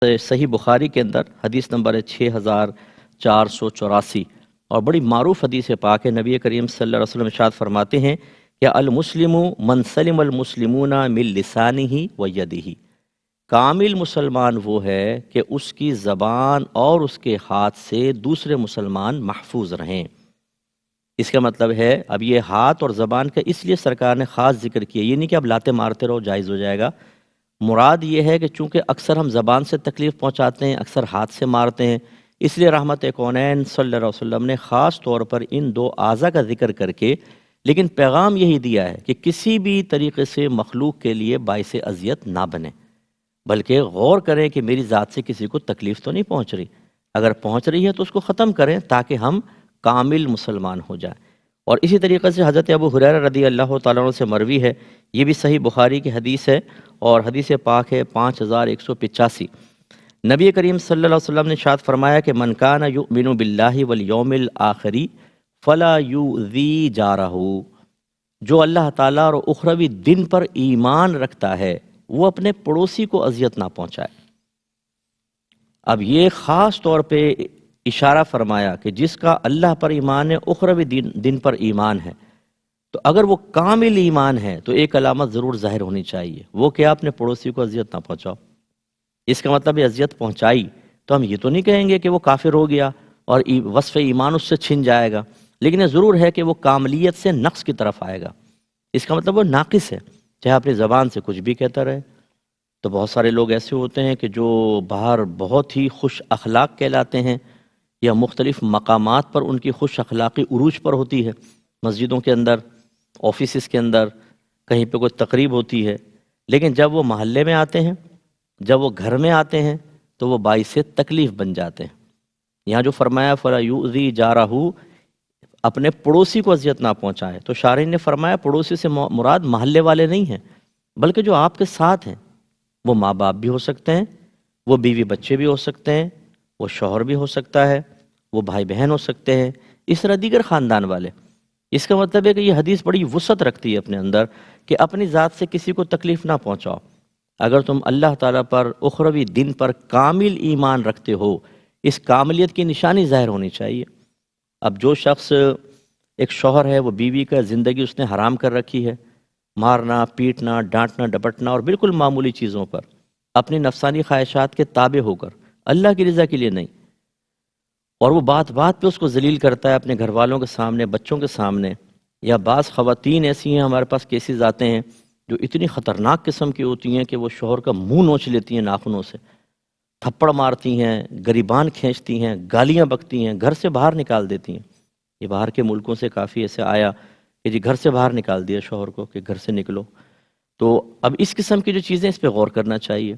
صحیح بخاری کے اندر حدیث نمبر ہے 6484 اور بڑی معروف حدیث پاک ہے۔ نبی کریم صلی اللہ علیہ وسلم ارشاد فرماتے ہیں کہ المسلم من سلم المسلمون من لسانہ و یدہ، کامل مسلمان وہ ہے کہ اس کی زبان اور اس کے ہاتھ سے دوسرے مسلمان محفوظ رہیں۔ اس کا مطلب ہے اب یہ ہاتھ اور زبان کا اس لیے سرکار نے خاص ذکر کیا، یہ نہیں کہ اب لاتے مارتے رہو جائز ہو جائے گا۔ مراد یہ ہے کہ چونکہ اکثر ہم زبان سے تکلیف پہنچاتے ہیں، اکثر ہاتھ سے مارتے ہیں، اس لیے رحمت کونین صلی اللہ علیہ وسلم نے خاص طور پر ان دو اعضاء کا ذکر کر کے لیکن پیغام یہی دیا ہے کہ کسی بھی طریقے سے مخلوق کے لیے باعث اذیت نہ بنے، بلکہ غور کریں کہ میری ذات سے کسی کو تکلیف تو نہیں پہنچ رہی، اگر پہنچ رہی ہے تو اس کو ختم کریں تاکہ ہم کامل مسلمان ہو جائیں۔ اور اسی طریقے سے حضرت ابو ہریرہ رضی اللہ تعالیٰ عنہ سے مروی ہے، یہ بھی صحیح بخاری کی حدیث ہے اور حدیث پاک ہے 5185۔ نبی کریم صلی اللہ علیہ وسلم نے ارشاد فرمایا کہ من کان یؤمن باللہ والیوم الآخر فلا یؤذی جارہ، جو اللہ تعالیٰ اور اخروی دن پر ایمان رکھتا ہے وہ اپنے پڑوسی کو اذیت نہ پہنچائے۔ اب یہ خاص طور پہ اشارہ فرمایا کہ جس کا اللہ پر ایمان ہے، اخروی دن پر ایمان ہے، تو اگر وہ کامل ایمان ہے تو ایک علامت ضرور ظاہر ہونی چاہیے، وہ کہ آپ اپنے پڑوسی کو اذیت نہ پہنچاؤ۔ اس کا مطلب ہے اذیت پہنچائی تو ہم یہ تو نہیں کہیں گے کہ وہ کافر ہو گیا اور وصف ایمان اس سے چھن جائے گا، لیکن یہ ضرور ہے کہ وہ کاملیت سے نقص کی طرف آئے گا۔ اس کا مطلب وہ ناقص ہے، چاہے اپنی زبان سے کچھ بھی کہتا رہے۔ تو بہت سارے لوگ ایسے ہوتے ہیں کہ جو باہر بہت ہی خوش اخلاق کہلاتے ہیں یا مختلف مقامات پر ان کی خوش اخلاقی عروج پر ہوتی ہے، مسجدوں کے اندر، آفیسز کے اندر، کہیں پہ کوئی تقریب ہوتی ہے، لیکن جب وہ محلے میں آتے ہیں، جب وہ گھر میں آتے ہیں تو وہ باعث تکلیف بن جاتے ہیں۔ یہاں جو فرمایا فلا یؤذی جارہ، اپنے پڑوسی کو اذیت نہ پہنچائے، تو شارحین نے فرمایا پڑوسی سے مراد محلے والے نہیں ہیں، بلکہ جو آپ کے ساتھ ہیں، وہ ماں باپ بھی ہو سکتے ہیں، وہ بیوی بچے بھی ہو سکتے ہیں، وہ شوہر بھی ہو سکتا ہے، وہ بھائی بہن ہو سکتے ہیں، اس طرح دیگر خاندان والے۔ اس کا مطلب ہے کہ یہ حدیث بڑی وسعت رکھتی ہے اپنے اندر کہ اپنی ذات سے کسی کو تکلیف نہ پہنچاؤ۔ اگر تم اللہ تعالیٰ پر اخروی دن پر کامل ایمان رکھتے ہو، اس کاملیت کی نشانی ظاہر ہونی چاہیے۔ اب جو شخص ایک شوہر ہے، وہ بیوی کا زندگی اس نے حرام کر رکھی ہے، مارنا، پیٹنا، ڈانٹنا، ڈپٹنا اور بالکل معمولی چیزوں پر اپنی نفسانی خواہشات کے تابع ہو کر، اللہ کی رضا کے لیے نہیں، اور وہ بات بات پہ اس کو ذلیل کرتا ہے اپنے گھر والوں کے سامنے، بچوں کے سامنے، یا بعض خواتین ایسی ہیں، ہمارے پاس کیسز آتے ہیں جو اتنی خطرناک قسم کی ہوتی ہیں کہ وہ شوہر کا منہ نوچ لیتی ہیں ناخنوں سے، تھپڑ مارتی ہیں، گریبان کھینچتی ہیں، گالیاں بکتی ہیں، گھر سے باہر نکال دیتی ہیں۔ یہ باہر کے ملکوں سے کافی ایسے آیا کہ جی گھر سے باہر نکال دیا شوہر کو کہ گھر سے نکلو۔ تو اب اس قسم کی جو چیزیں، اس پہ غور کرنا چاہیے۔